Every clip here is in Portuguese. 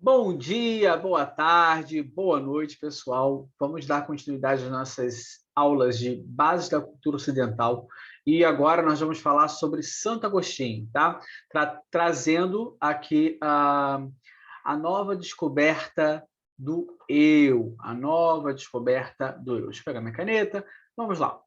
Bom dia, boa tarde, boa noite, pessoal. Vamos dar continuidade às nossas aulas de Bases da Cultura Ocidental. E agora nós vamos falar sobre Santo Agostinho, tá? Trazendo aqui a nova descoberta do eu. A nova descoberta do eu. Deixa eu pegar minha caneta. Vamos lá.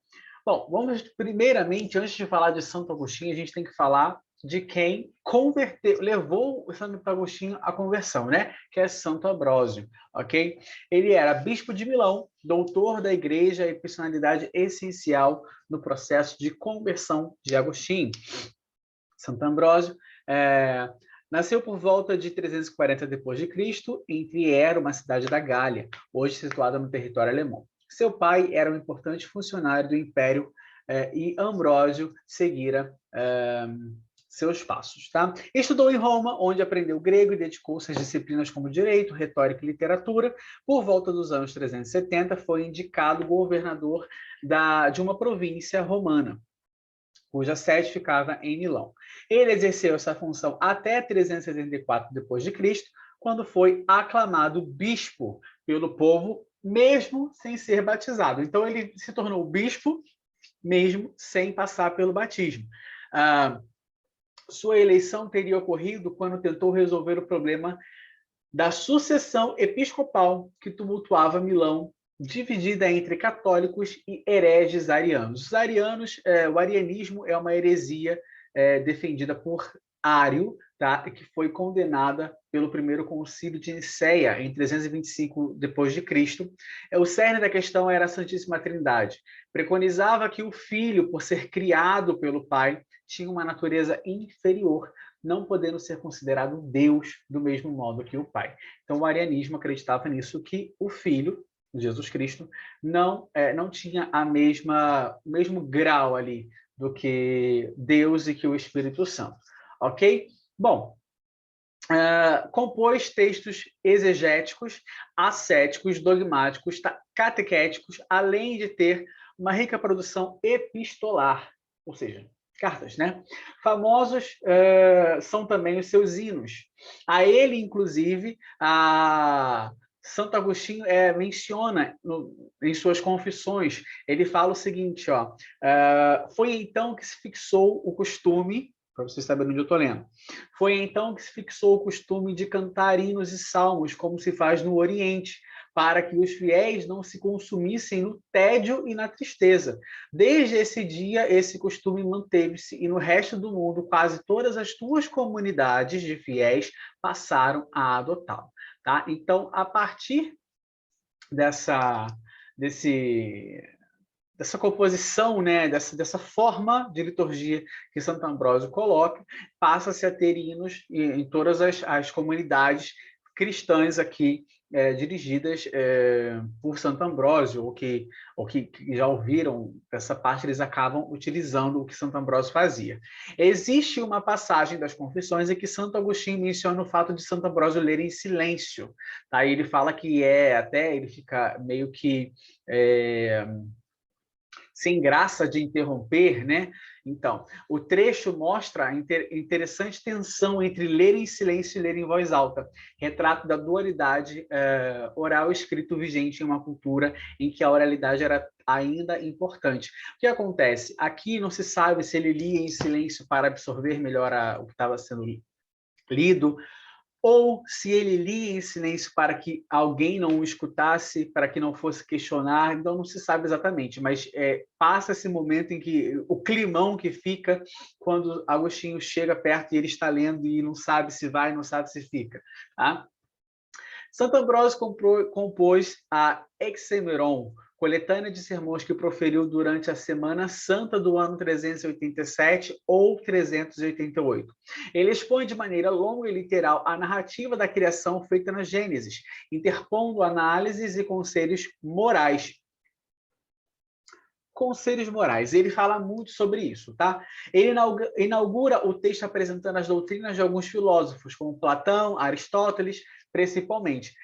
Bom, primeiramente, antes de falar de Santo Agostinho, a gente tem que falar de quem converteu, levou o Santo Agostinho à conversão, né? Que é Santo Ambrósio, ok? Ele era bispo de Milão, doutor da igreja e personalidade essencial no processo de conversão de Agostinho. Santo Ambrósio nasceu por volta de 340 d.C. em Trier, uma cidade da Gália, hoje situada no território alemão. Seu pai era um importante funcionário do Império e Ambrósio seguira seus passos. Tá? Estudou em Roma, onde aprendeu grego e dedicou-se às disciplinas como direito, retórica e literatura. Por volta dos anos 370, foi indicado governador de uma província romana, cuja sede ficava em Milão. Ele exerceu essa função até 374 d.C., quando foi aclamado bispo pelo povo, mesmo sem ser batizado. Então, ele se tornou bispo mesmo sem passar pelo batismo. Sua eleição teria ocorrido quando tentou resolver o problema da sucessão episcopal que tumultuava Milão, dividida entre católicos e hereges arianos. Os arianos, o arianismo é uma heresia defendida por Ário, tá? Que foi condenada pelo primeiro concílio de Nicéia, em 325 d.C. O cerne da questão era a Santíssima Trindade. Preconizava que o filho, por ser criado pelo pai, tinha uma natureza inferior, não podendo ser considerado Deus do mesmo modo que o pai. Então, o arianismo acreditava nisso, que o filho, Jesus Cristo, não tinha o mesmo grau ali do que Deus e que o Espírito Santo. Ok? Bom, compôs textos exegéticos, ascéticos, dogmáticos, catequéticos, além de ter uma rica produção epistolar, ou seja, cartas, né? Famosos são também os seus hinos. A ele, inclusive, Santo Agostinho menciona em suas confissões, ele fala o seguinte, foi então que se fixou o costume, para vocês saberem onde eu estou lendo, foi então que se fixou o costume de cantar hinos e salmos, como se faz no Oriente, para que os fiéis não se consumissem no tédio e na tristeza. Desde esse dia, esse costume manteve-se, e no resto do mundo, quase todas as tuas comunidades de fiéis passaram a adotá-lo. Tá? Então, a partir dessa composição, né, dessa forma de liturgia que Santo Ambrósio coloca, passa-se a ter hinos em todas as comunidades cristãs aqui, dirigidas por Santo Ambrósio, ou que já ouviram essa parte, eles acabam utilizando o que Santo Ambrósio fazia. Existe uma passagem das Confissões em que Santo Agostinho menciona o fato de Santo Ambrósio ler em silêncio. Tá? Ele fala que até ele fica meio que sem graça de interromper, né? Então, o trecho mostra a interessante tensão entre ler em silêncio e ler em voz alta, retrato da dualidade oral e escrito vigente em uma cultura em que a oralidade era ainda importante. O que acontece? Aqui não se sabe se ele lia em silêncio para absorver melhor o que estava sendo lido, ou se ele lia em silêncio para que alguém não o escutasse, para que não fosse questionar, então não se sabe exatamente, mas passa esse momento em que o climão que fica quando Agostinho chega perto e ele está lendo e não sabe se vai, não sabe se fica. Tá? Santo Ambrósio compôs a Hexaemeron, coletânea de sermões que proferiu durante a Semana Santa do ano 387 ou 388. Ele expõe de maneira longa e literal a narrativa da criação feita na Gênesis, interpondo análises e conselhos morais. Conselhos morais, ele fala muito sobre isso, tá? Ele inaugura o texto apresentando as doutrinas de alguns filósofos, como Platão, Aristóteles, principalmente,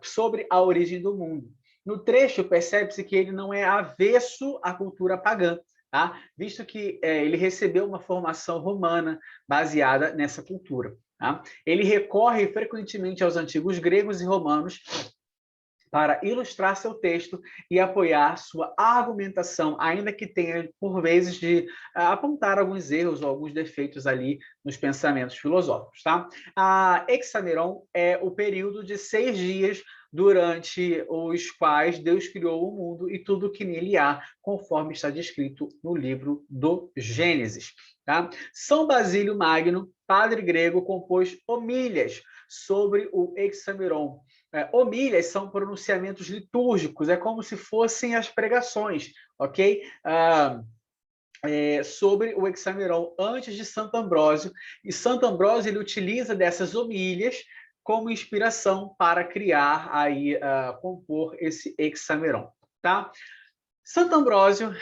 sobre a origem do mundo. No trecho, percebe-se que ele não é avesso à cultura pagã, tá? Visto que ele recebeu uma formação romana baseada nessa cultura. Tá? Ele recorre frequentemente aos antigos gregos e romanos para ilustrar seu texto e apoiar sua argumentação, ainda que tenha, por vezes, de apontar alguns erros ou alguns defeitos ali nos pensamentos filosóficos. Tá? A Hexameron é o período de 6 dias durante os quais Deus criou o mundo e tudo que nele há, conforme está descrito no livro do Gênesis. Tá? São Basílio Magno, padre grego, compôs homílias sobre o Hexameron. Homílias são pronunciamentos litúrgicos, é como se fossem as pregações, ok? Sobre o Hexameron antes de Santo Ambrósio, e Santo Ambrósio ele utiliza dessas homílias como inspiração para criar, compor esse Hexameron, tá? Santo Ambrósio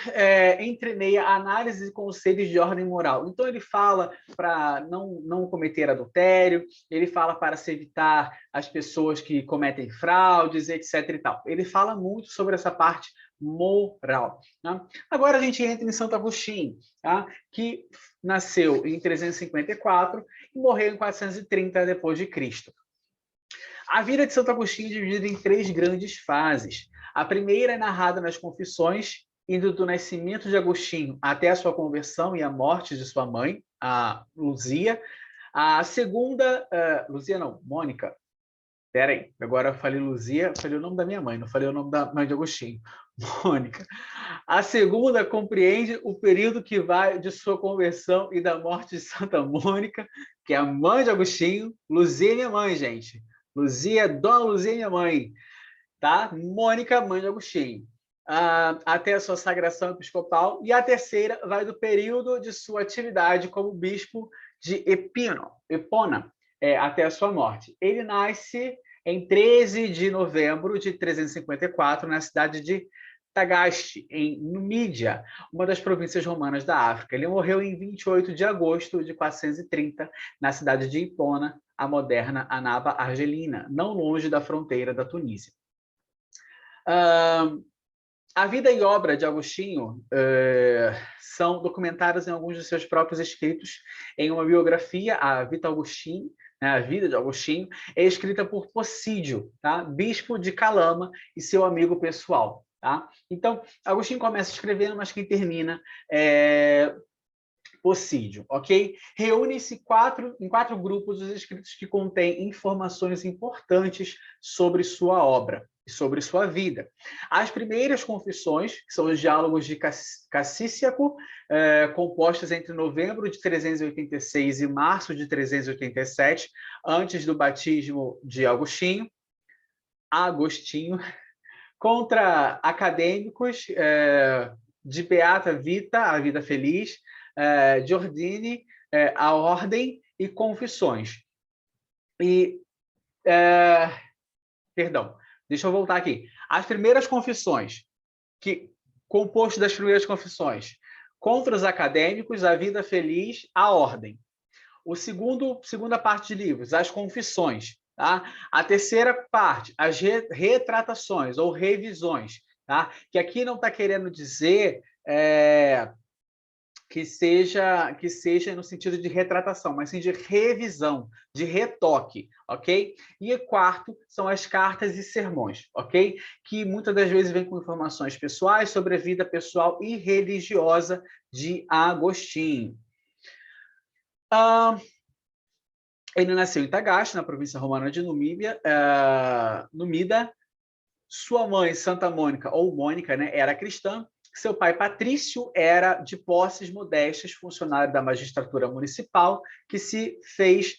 entremeia análise e conselhos de ordem moral. Então, ele fala para não cometer adultério, ele fala para se evitar as pessoas que cometem fraudes, etc. e tal. Ele fala muito sobre essa parte moral. Tá? Agora a gente entra em Santo Agostinho, tá? Que nasceu em 354 e morreu em 430 depois de Cristo. A vida de Santo Agostinho é dividida em 3 grandes fases. A primeira é narrada nas Confissões, indo do nascimento de Agostinho até a sua conversão e a morte de sua mãe, a Luzia. A segunda... Luzia não, Mônica. Espera aí, agora eu falei Luzia, falei o nome da minha mãe, não falei o nome da mãe de Agostinho. Mônica. A segunda compreende o período que vai de sua conversão e da morte de Santa Mônica, que é a mãe de Agostinho. Luzia é minha mãe, gente. Luzia, Dona Luzia é minha mãe. Tá? Mônica, mãe de Agostinho. Até a sua sagração episcopal. E a terceira vai do período de sua atividade como bispo de Epona, até a sua morte. Ele nasce em 13 de novembro de 354, na cidade de Tagaste, em Numídia, uma das províncias romanas da África. Ele morreu em 28 de agosto de 430, na cidade de Hipona, a moderna Annaba Argelina, não longe da fronteira da Tunísia. A vida e obra de Agostinho são documentadas em alguns de seus próprios escritos, em uma biografia, a Vita Agostinho, né, a vida de Agostinho, é escrita por Possídio, tá? Bispo de Calama e seu amigo pessoal. Tá? Então, Agostinho começa escrevendo, mas quem termina Possídio, ok? Reúne-se em 4 grupos os escritos que contêm informações importantes sobre sua obra e sobre sua vida. As primeiras confissões, que são os diálogos de Cassíaco, compostas entre novembro de 386 e março de 387, antes do batismo de Agostinho, contra acadêmicos de Beata Vita, a Vida Feliz, de Ordine, a Ordem e Confissões. Perdão, deixa eu voltar aqui. As primeiras confissões, composto das primeiras confissões, contra os acadêmicos, a Vida Feliz, a Ordem. Segunda parte de livros, as Confissões. Tá? A terceira parte, as retratações ou revisões. Tá? Que aqui não está querendo dizer que seja no sentido de retratação, mas sim de revisão, de retoque, ok? E quarto, são as cartas e sermões, ok? Que muitas das vezes vêm com informações pessoais sobre a vida pessoal e religiosa de Agostinho. Ele nasceu em Tagaste, na província romana de Numídia. Sua mãe, Santa Mônica, ou Mônica, né, era cristã. Seu pai, Patrício, era de posses modestas, funcionário da magistratura municipal, que se fez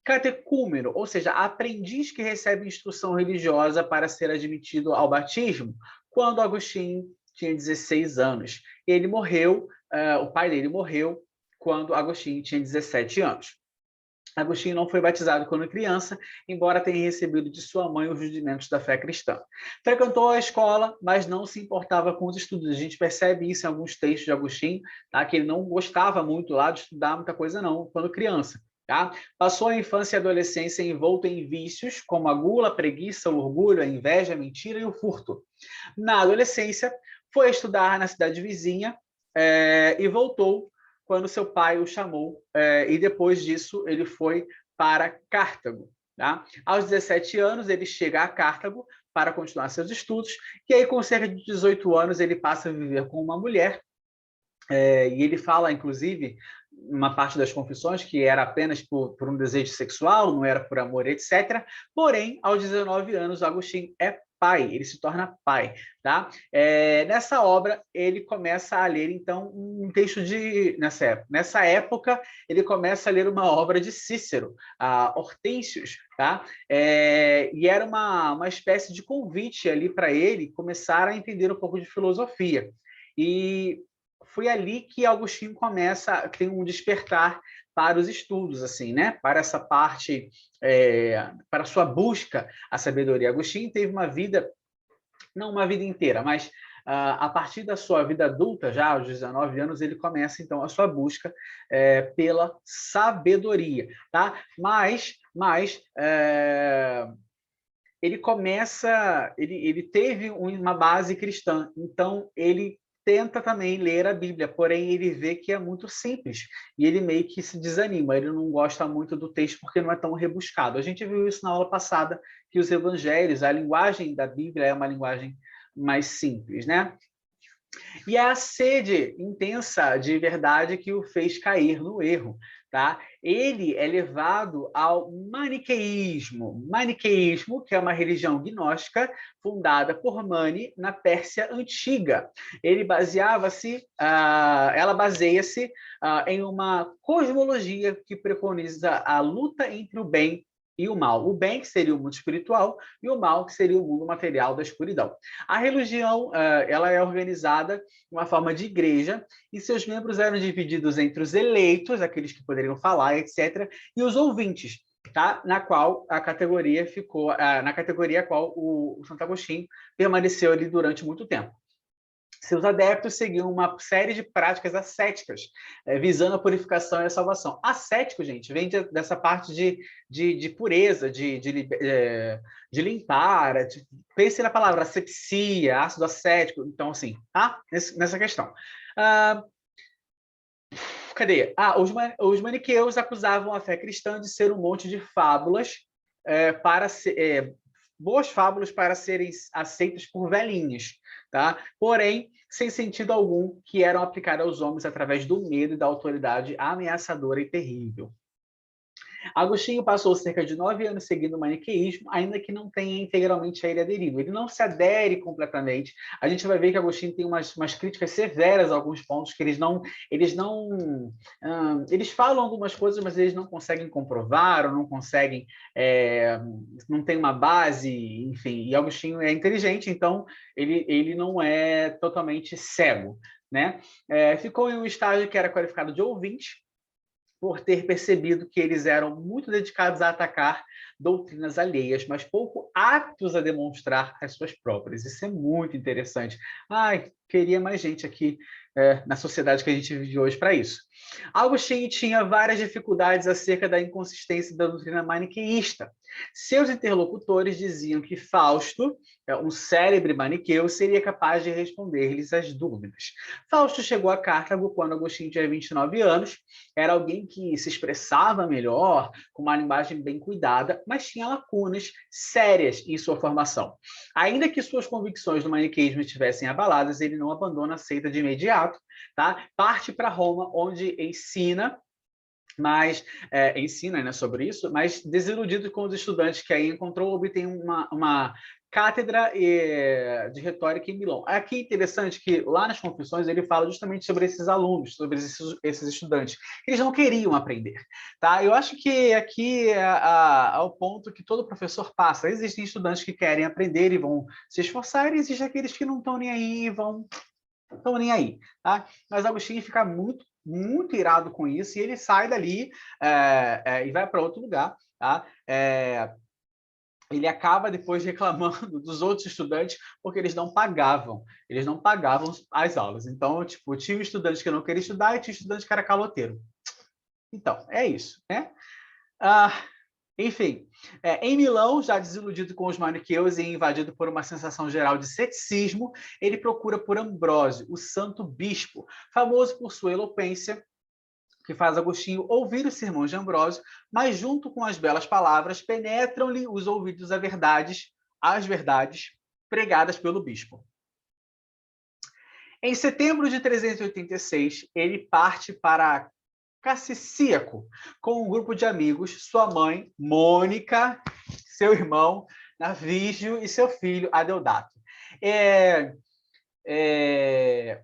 catecúmeno, ou seja, aprendiz que recebe instrução religiosa para ser admitido ao batismo, quando Agostinho tinha 16 anos. Ele morreu, o pai dele morreu quando Agostinho tinha 17 anos. Agostinho não foi batizado quando criança, embora tenha recebido de sua mãe os rudimentos da fé cristã. Frequentou a escola, mas não se importava com os estudos. A gente percebe isso em alguns textos de Agostinho, tá? Que ele não gostava muito lá de estudar muita coisa não, quando criança. Tá? Passou a infância e a adolescência envolto em vícios, como a gula, a preguiça, o orgulho, a inveja, a mentira e o furto. Na adolescência, foi estudar na cidade vizinha e voltou quando seu pai o chamou, e depois disso ele foi para Cartago. Tá? Aos 17 anos, ele chega a Cartago para continuar seus estudos, e aí, com cerca de 18 anos, ele passa a viver com uma mulher, e ele fala, inclusive, uma parte das confissões, que era apenas por um desejo sexual, não era por amor, etc. Porém, aos 19 anos, Agostinho é pai, ele se torna pai. Tá? Nessa obra, ele começa a ler, então, um texto de... Nessa época, ele começa a ler uma obra de Cícero, a Hortêncios, tá? E era uma espécie de convite ali para ele começar a entender um pouco de filosofia. E foi ali que Agostinho tem um despertar para os estudos, assim, né? Para essa parte, para a sua busca à sabedoria. Agostinho teve uma vida, não uma vida inteira, mas a partir da sua vida adulta, já aos 19 anos, ele começa, então, a sua busca pela sabedoria, tá? Mas ele teve uma base cristã, então ele tenta também ler a Bíblia, porém ele vê que é muito simples e ele meio que se desanima, ele não gosta muito do texto porque não é tão rebuscado. A gente viu isso na aula passada, que os evangelhos, a linguagem da Bíblia é uma linguagem mais simples, né? E é a sede intensa de verdade que o fez cair no erro. Tá? Ele é levado ao maniqueísmo. Maniqueísmo, que é uma religião gnóstica fundada por Mani na Pérsia Antiga. Ela baseia-se em uma cosmologia que preconiza a luta entre o bem e o mal. O bem, que seria o mundo espiritual, e o mal, que seria o mundo material da escuridão. A religião ela é organizada de uma forma de igreja, e seus membros eram divididos entre os eleitos, aqueles que poderiam falar, etc., e os ouvintes, tá? Na qual a categoria a qual o Santo Agostinho permaneceu ali durante muito tempo. Seus adeptos seguiam uma série de práticas ascéticas, visando a purificação e a salvação. Ascético, gente, vem dessa parte de pureza, de limpar. Pense na palavra asepsia, ácido acético. Então, assim, tá? Nessa questão. Cadê? Os maniqueus acusavam a fé cristã de ser um monte de fábulas boas fábulas para serem aceitas por velhinhos, tá? Porém, sem sentido algum, que eram aplicadas aos homens através do medo e da autoridade ameaçadora e terrível. Agostinho passou cerca de 9 anos seguindo o maniqueísmo, ainda que não tenha integralmente a ele aderido. Ele não se adere completamente. A gente vai ver que Agostinho tem umas críticas severas a alguns pontos que eles falam algumas coisas, mas eles não conseguem comprovar ou não conseguem, não tem uma base, enfim. E Agostinho é inteligente, então ele não é totalmente cego, né? Ficou em um estágio que era qualificado de ouvinte, por ter percebido que eles eram muito dedicados a atacar doutrinas alheias, mas pouco aptos a demonstrar as suas próprias. Isso é muito interessante. Ai, queria mais gente aqui na sociedade que a gente vive hoje para isso. Agostinho tinha várias dificuldades acerca da inconsistência da doutrina maniqueísta. Seus interlocutores diziam que Fausto, um célebre maniqueu, seria capaz de responder-lhes as dúvidas. Fausto chegou a Cartago quando Agostinho tinha 29 anos, era alguém que se expressava melhor, com uma linguagem bem cuidada, mas tinha lacunas sérias em sua formação. Ainda que suas convicções do maniqueísmo estivessem abaladas, ele não abandona a seita de imediato, tá? Parte para Roma, onde ensina sobre isso, mas desiludido com os estudantes que aí encontrou, obtém uma cátedra de retórica em Milão. Aqui é interessante que lá nas Confissões ele fala justamente sobre esses alunos, sobre esses estudantes. Eles não queriam aprender. Tá? Eu acho que aqui é o ponto que todo professor passa. Existem estudantes que querem aprender e vão se esforçar, e existem aqueles que não estão nem aí e estão nem aí. Tá? Mas Agostinho fica muito irado com isso, e ele sai dali e vai para outro lugar. Tá? Ele acaba depois reclamando dos outros estudantes porque eles não pagavam as aulas. Então, tipo, tinha estudantes que não queriam estudar e tinha estudante que era caloteiro. Então, é isso, né? Enfim, em Milão, já desiludido com os maniqueus e invadido por uma sensação geral de ceticismo, ele procura por Ambrósio, o santo bispo, famoso por sua eloquência, que faz Agostinho ouvir os sermões de Ambrósio, mas junto com as belas palavras, penetram-lhe os ouvidos as verdades pregadas pelo bispo. Em setembro de 386, ele parte para Cassicíaco, com um grupo de amigos, sua mãe, Mônica, seu irmão, Navígio, e seu filho, Adeodato.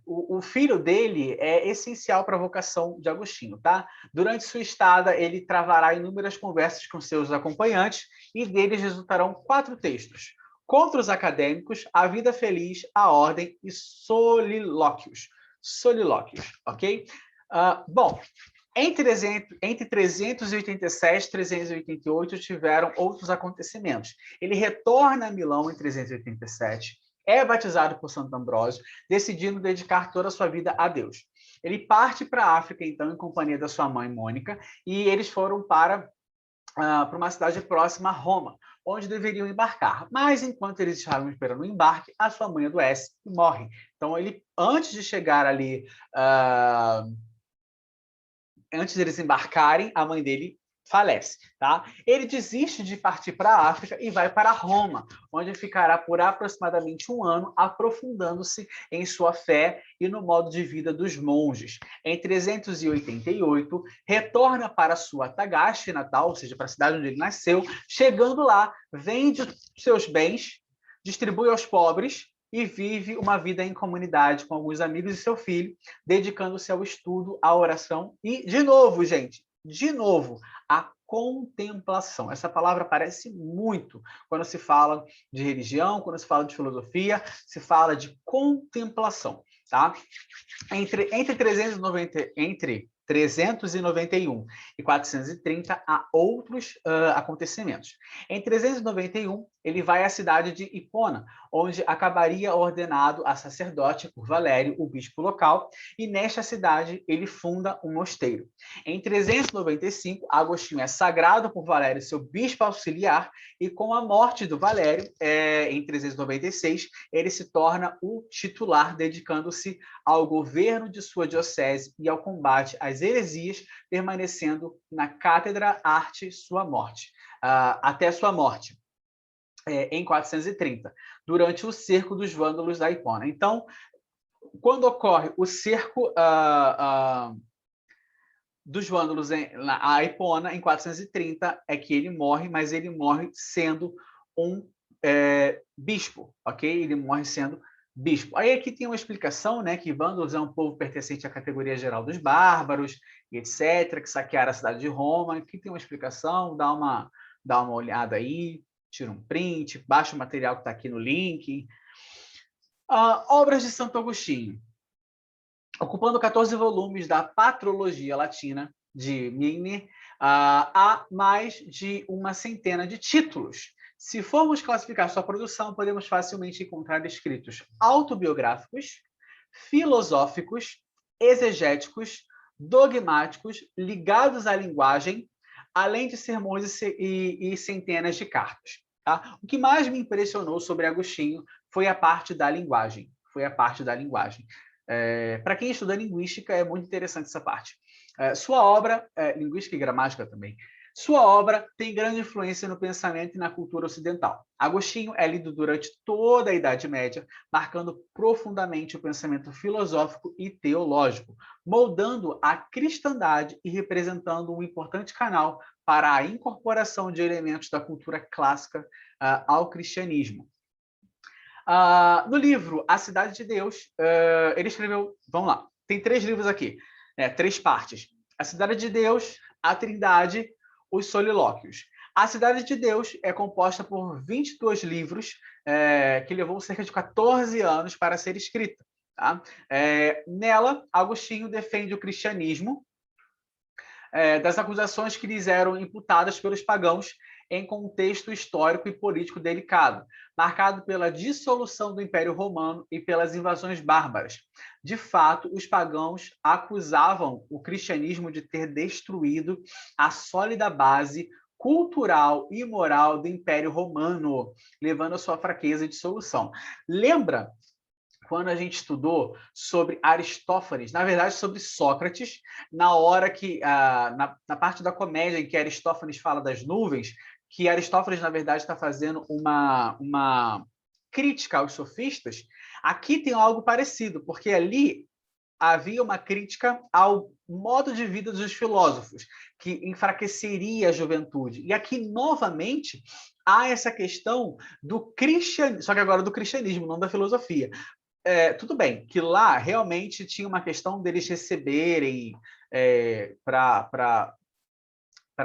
O filho dele é essencial para a vocação de Agostinho, tá? Durante sua estada, ele travará inúmeras conversas com seus acompanhantes, e deles resultarão 4 textos: Contra os Acadêmicos, A Vida Feliz, A Ordem e Solilóquios. Solilóquios, ok? Bom, entre 387 e 388 tiveram outros acontecimentos. Ele retorna a Milão em 387, é batizado por Santo Ambrósio, decidindo dedicar toda a sua vida a Deus. Ele parte para a África, então, em companhia da sua mãe, Mônica, e eles foram para uma cidade próxima a Roma, onde deveriam embarcar. Mas, enquanto eles estavam esperando o embarque, a sua mãe adoece e morre. Então, ele, antes de chegar ali... antes de eles embarcarem, a mãe dele falece, tá? Ele desiste de partir para a África e vai para Roma, onde ficará por aproximadamente 1 ano, aprofundando-se em sua fé e no modo de vida dos monges. Em 388, retorna para sua Tagaste natal, ou seja, para a cidade onde ele nasceu. Chegando lá, vende seus bens, distribui aos pobres e vive uma vida em comunidade com alguns amigos e seu filho, dedicando-se ao estudo, à oração e, de novo, gente, a contemplação. Essa palavra aparece muito quando se fala de religião, quando se fala de filosofia, se fala de contemplação, tá? Entre 391 e 430 há outros acontecimentos. Em 391, ele vai à cidade de Hipona, onde acabaria ordenado a sacerdote por Valério, o bispo local, e nesta cidade ele funda um mosteiro. Em 395, Agostinho é sagrado por Valério, seu bispo auxiliar, e com a morte do Valério, em 396, ele se torna o titular, dedicando-se ao governo de sua diocese e ao combate às heresias, permanecendo na cátedra arte até sua morte, em 430, durante o cerco dos vândalos da Hipona. Então, quando ocorre o cerco dos vândalos a Hipona, em 430, é que ele morre, mas ele morre sendo um bispo, ok? Ele morre sendo bispo. Aí aqui tem uma explicação, né, que vândalos é um povo pertencente à categoria geral dos bárbaros, etc., que saquearam a cidade de Roma. Aqui tem uma explicação, dá uma olhada aí, tira um print, baixa o material que está aqui no link. Obras de Santo Agostinho. Ocupando 14 volumes da Patrologia Latina de Migni, há mais de uma centena de títulos. Se formos classificar sua produção, podemos facilmente encontrar escritos autobiográficos, filosóficos, exegéticos, dogmáticos, ligados à linguagem, além de sermões e centenas de cartas. Tá? O que mais me impressionou sobre Agostinho foi a parte da linguagem. Para quem estuda linguística, é muito interessante essa parte. Sua obra, linguística e gramática também, sua obra tem grande influência no pensamento e na cultura ocidental. Agostinho é lido durante toda a Idade Média, marcando profundamente o pensamento filosófico e teológico, moldando a cristandade e representando um importante canal para a incorporação de elementos da cultura clássica ao cristianismo. No livro A Cidade de Deus, ele escreveu... Vamos lá, tem 3 livros aqui, 3 partes. A Cidade de Deus, a Trindade, os Solilóquios. A Cidade de Deus é composta por 22 livros, que levou cerca de 14 anos para ser escrita. Tá? Nela, Agostinho defende o cristianismo das acusações que lhes eram imputadas pelos pagãos em contexto histórico e político delicado, marcado pela dissolução do Império Romano e pelas invasões bárbaras. De fato, os pagãos acusavam o cristianismo de ter destruído a sólida base cultural e moral do Império Romano, levando à sua fraqueza e dissolução. Lembra quando a gente estudou sobre Aristófanes, na verdade sobre Sócrates, na hora que, na parte da comédia em que Aristófanes fala das nuvens, que Aristófanes, na verdade, está fazendo uma crítica aos sofistas, aqui tem algo parecido, porque ali havia uma crítica ao modo de vida dos filósofos, que enfraqueceria a juventude. E aqui, novamente, há essa questão do cristianismo, só que agora do cristianismo, não da filosofia. Tudo bem, que lá realmente tinha uma questão deles receberem para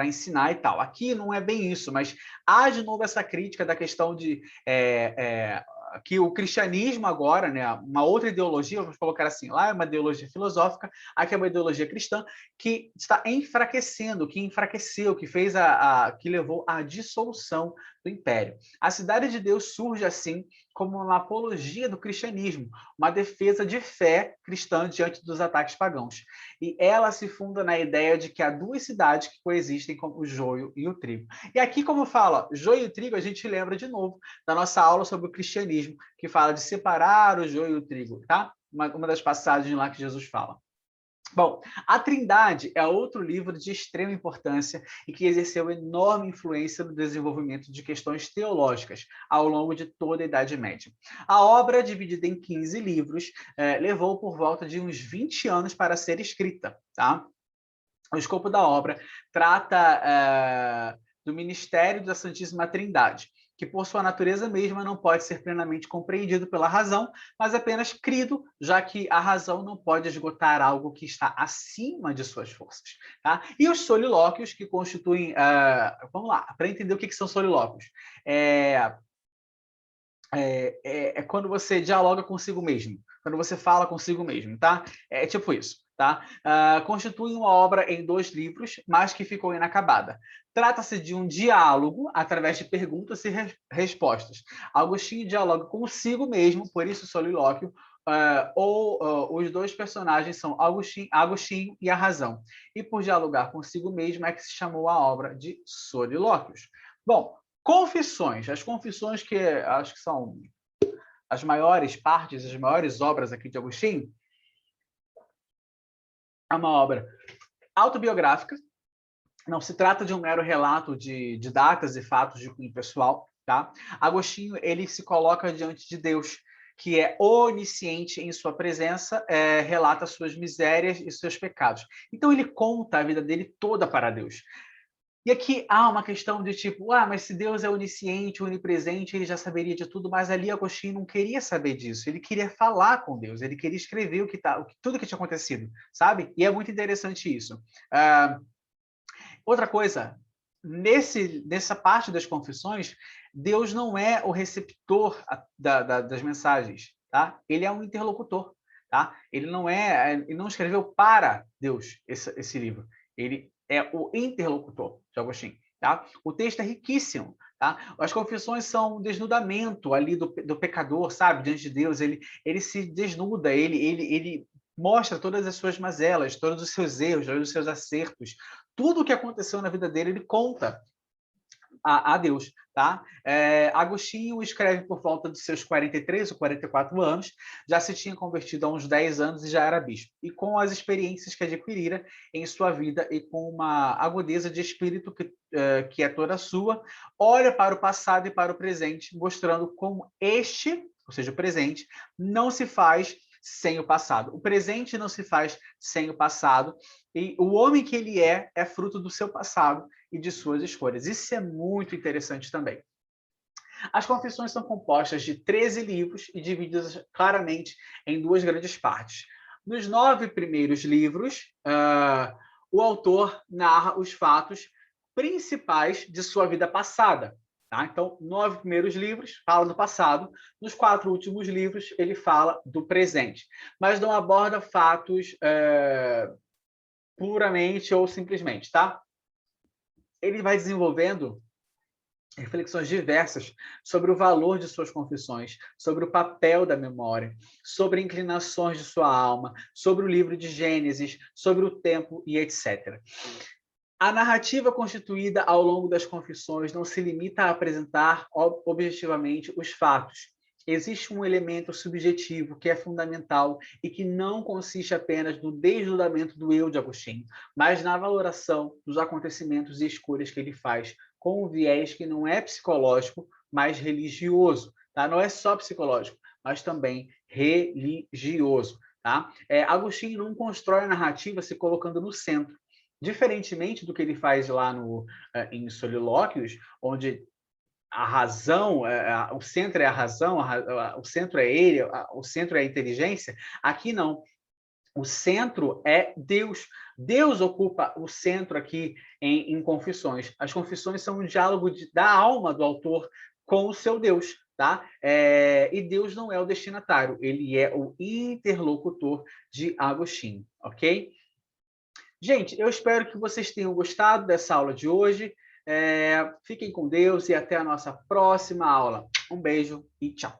ensinar e tal. Aqui não é bem isso, mas há de novo essa crítica da questão de que o cristianismo agora, né, uma outra ideologia, vamos colocar assim, lá é uma ideologia filosófica, aqui é uma ideologia cristã que está enfraquecendo, que enfraqueceu, que fez que levou à dissolução do império. A Cidade de Deus surge assim como uma apologia do cristianismo, uma defesa de fé cristã diante dos ataques pagãos. E ela se funda na ideia de que há duas cidades que coexistem, como o joio e o trigo. E aqui, como fala joio e trigo, a gente lembra de novo da nossa aula sobre o cristianismo, que fala de separar o joio e o trigo, tá? Uma das passagens lá que Jesus fala. Bom, a Trindade é outro livro de extrema importância e que exerceu enorme influência no desenvolvimento de questões teológicas ao longo de toda a Idade Média. A obra, dividida em 15 livros, levou por volta de uns 20 anos para ser escrita, tá? O escopo da obra trata do ministério da Santíssima Trindade, que por sua natureza mesma não pode ser plenamente compreendido pela razão, mas apenas crido, já que a razão não pode esgotar algo que está acima de suas forças. Tá? E os solilóquios, que constituem... vamos lá, para entender o que são solilóquios. É quando você dialoga consigo mesmo, quando você fala consigo mesmo, tá? É tipo isso, tá? Constitui uma obra em 2 livros, mas que ficou inacabada. Trata-se de um diálogo através de perguntas e respostas. Agostinho dialoga consigo mesmo, por isso solilóquio, os 2 personagens são Agostinho e a razão. E por dialogar consigo mesmo é que se chamou a obra de Solilóquios. Bom, Confissões. As confissões que acho que são as maiores partes, as maiores obras aqui de Agostinho, é uma obra autobiográfica, não se trata de um mero relato de datas e fatos de cunho pessoal, tá? Agostinho, ele se coloca diante de Deus, que é onisciente em sua presença, relata suas misérias e seus pecados. Então ele conta a vida dele toda para Deus. E aqui há uma questão de tipo, mas se Deus é onisciente, onipresente, ele já saberia de tudo, mas ali Agostinho não queria saber disso, ele queria falar com Deus, ele queria escrever tudo que tinha acontecido, sabe? E é muito interessante isso. Outra coisa, nessa parte das confissões, Deus não é o receptor das mensagens, tá? Ele é um interlocutor, tá? Ele não escreveu para Deus esse livro, ele é o interlocutor de Agostinho, tá? O texto é riquíssimo, tá? As confissões são um desnudamento ali do pecador, sabe? Diante de Deus, ele se desnuda, ele mostra todas as suas mazelas, todos os seus erros, todos os seus acertos, tudo o que aconteceu na vida dele, ele conta a Deus, tá? Agostinho escreve por volta dos seus 43 ou 44 anos, já se tinha convertido há uns 10 anos e já era bispo. E com as experiências que adquirira em sua vida e com uma agudeza de espírito que é toda sua, olha para o passado e para o presente, mostrando como este, ou seja, o presente, não se faz sem o passado. O presente não se faz sem o passado, e o homem que ele é fruto do seu passado e de suas escolhas. Isso é muito interessante também. As confissões são compostas de 13 livros e divididas claramente em 2 grandes partes. Nos 9 primeiros livros, o autor narra os fatos principais de sua vida passada. Tá? Então, 9 primeiros livros falam do passado, nos 4 últimos livros ele fala do presente, mas não aborda fatos puramente ou simplesmente, tá? Ele vai desenvolvendo reflexões diversas sobre o valor de suas confissões, sobre o papel da memória, sobre inclinações de sua alma, sobre o livro de Gênesis, sobre o tempo e etc. A narrativa constituída ao longo das confissões não se limita a apresentar objetivamente os fatos. existe um elemento subjetivo que é fundamental e que não consiste apenas no desnudamento do eu de Agostinho, mas na valoração dos acontecimentos e escolhas que ele faz com um viés que não é psicológico, mas religioso. Tá? Não é só psicológico, mas também religioso. Tá? Agostinho não constrói a narrativa se colocando no centro. Diferentemente do que ele faz lá em Solilóquios, onde a razão, o centro é a razão, o centro é ele, o centro é a inteligência. Aqui não. O centro é Deus. Deus ocupa o centro aqui em Confissões. As Confissões são um diálogo da alma do autor com o seu Deus. Tá? E Deus não é o destinatário, ele é o interlocutor de Agostinho, ok? Gente, eu espero que vocês tenham gostado dessa aula de hoje. Fiquem com Deus e até a nossa próxima aula. Um beijo e tchau.